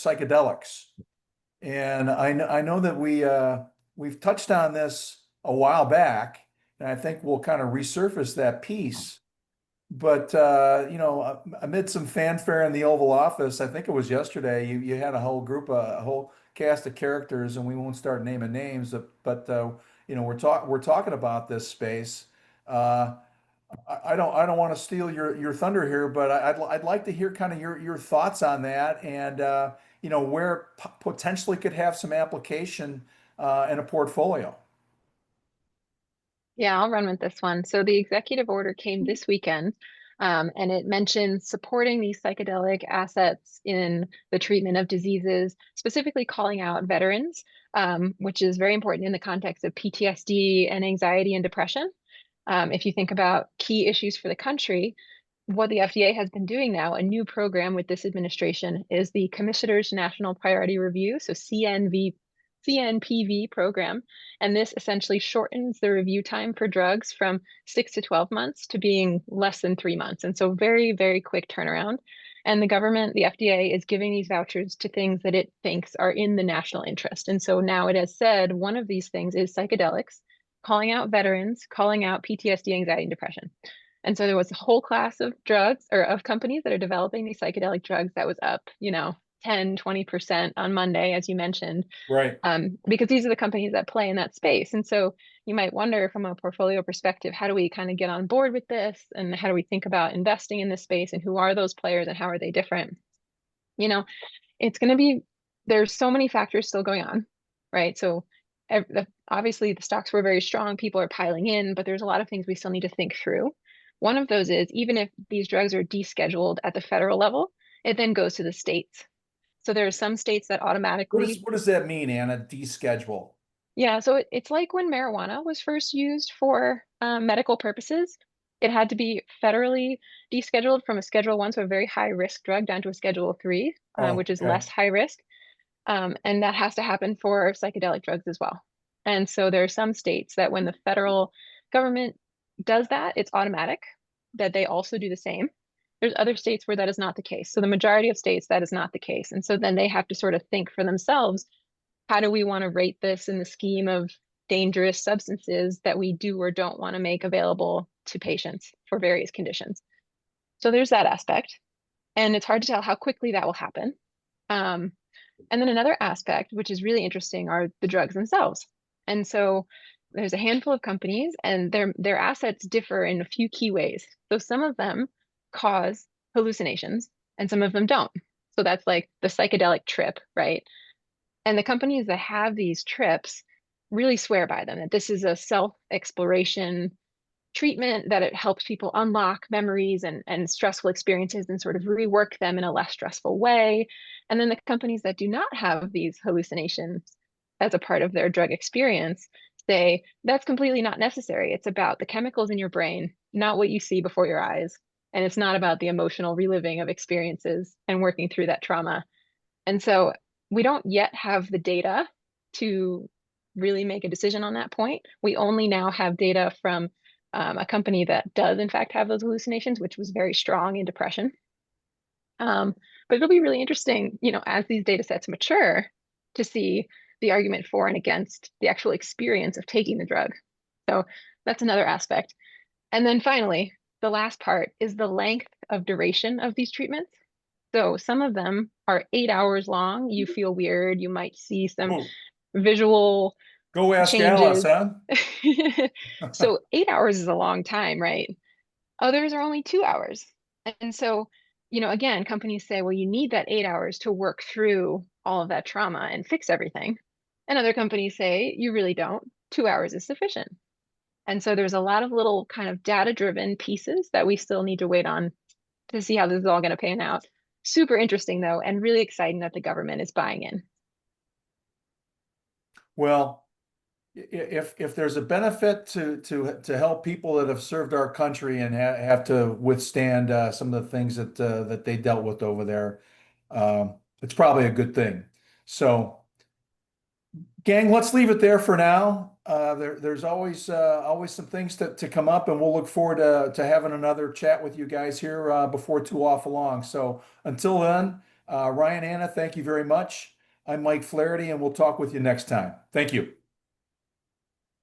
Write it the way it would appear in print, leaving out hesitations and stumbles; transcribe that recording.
psychedelics. And I know that we've touched on this a while back, and I think we'll kind of resurface that piece. But amid some fanfare in the Oval Office, I think it was yesterday, you had a whole a whole cast of characters, and we won't start naming names, but we're talking about this space. Uh, I don't want to steal your thunder here, but I'd like to hear kind of your thoughts on that, and where potentially could have some application in a portfolio. Yeah, I'll run with this one. So the executive order came this weekend, and it mentioned supporting these psychedelic assets in the treatment of diseases, specifically calling out veterans, which is very important in the context of PTSD and anxiety and depression. If you think about key issues for the country, what the FDA has been doing now, a new program with this administration, is the Commissioner's National Priority Review, so CNPV program. And this essentially shortens the review time for drugs from 6 to 12 months to being less than 3 months. And so very, very quick turnaround. And the government, the FDA, is giving these vouchers to things that it thinks are in the national interest. And so now it has said one of these things is psychedelics, calling out veterans, calling out PTSD, anxiety, and depression. And so there was a whole class of drugs or of companies that are developing these psychedelic drugs that was up, 10, 20% on Monday, as you mentioned, Right. because these are the companies that play in that space. And so you might wonder from a portfolio perspective, how do we kind of get on board with this? And how do we think about investing in this space? And who are those players and how are they different? You know, it's going to be, there's so many factors still going on, right? So obviously the stocks were very strong, people are piling in, but there's a lot of things we still need to think through. One of those is even if these drugs are descheduled at the federal level, it then goes to the states. So there are some states that automatically, What does that mean, Anna? Deschedule. yeah, so it's like when marijuana was first used for medical purposes, it had to be federally descheduled from a Schedule 1, so a very high risk drug, down to a Schedule 3, Oh, which is okay. less high risk. And that has to happen for psychedelic drugs as well. And so there are some states that when the federal government does that, it's automatic that they also do the same. There's other states where that is not the case. So the majority of states, that is not the case. And so then they have to sort of think for themselves, how do we want to rate this in the scheme of dangerous substances that we do or don't want to make available to patients for various conditions? So there's that aspect. And it's hard to tell how quickly that will happen. Um, and then another aspect, which is really interesting, are the drugs themselves. And so there's a handful of companies and their assets differ in a few key ways. So some of them cause hallucinations and some of them don't. So that's like the psychedelic trip, right? And the companies that have these trips really swear by them, that this is a self-exploration treatment, that it helps people unlock memories and stressful experiences and sort of rework them in a less stressful way. And then the companies that do not have these hallucinations as a part of their drug experience say that's completely not necessary. It's about the chemicals in your brain, not what you see before your eyes. And it's not about the emotional reliving of experiences and working through that trauma. And so we don't yet have the data to really make a decision on that point. We only now have data from a company that does, in fact, have those hallucinations, which was very strong in depression. But it'll be really interesting, as these data sets mature, to see the argument for and against the actual experience of taking the drug. So that's another aspect. And then finally, the last part is the length of duration of these treatments. So some of them are 8 hours long. You feel weird. You might see some Oh, visual go ask Alice, changes. huh? So 8 hours is a long time, right? Others are only 2 hours. And so, again, companies say, well, you need that 8 hours to work through all of that trauma and fix everything. And other companies say, you really don't. 2 hours is sufficient. And so there's a lot of little kind of data-driven pieces that we still need to wait on to see how this is all going to pan out. Super interesting, though, and really exciting that the government is buying in. Well, if there's a benefit to help people that have served our country and have to withstand some of the things that they dealt with over there, it's probably a good thing. So, gang, let's leave it there for now. There's always some things to come up, and we'll look forward to having another chat with you guys here before too awful long. So until then, Ryan, Anna, thank you very much. I'm Mike Flaherty, and we'll talk with you next time. Thank you.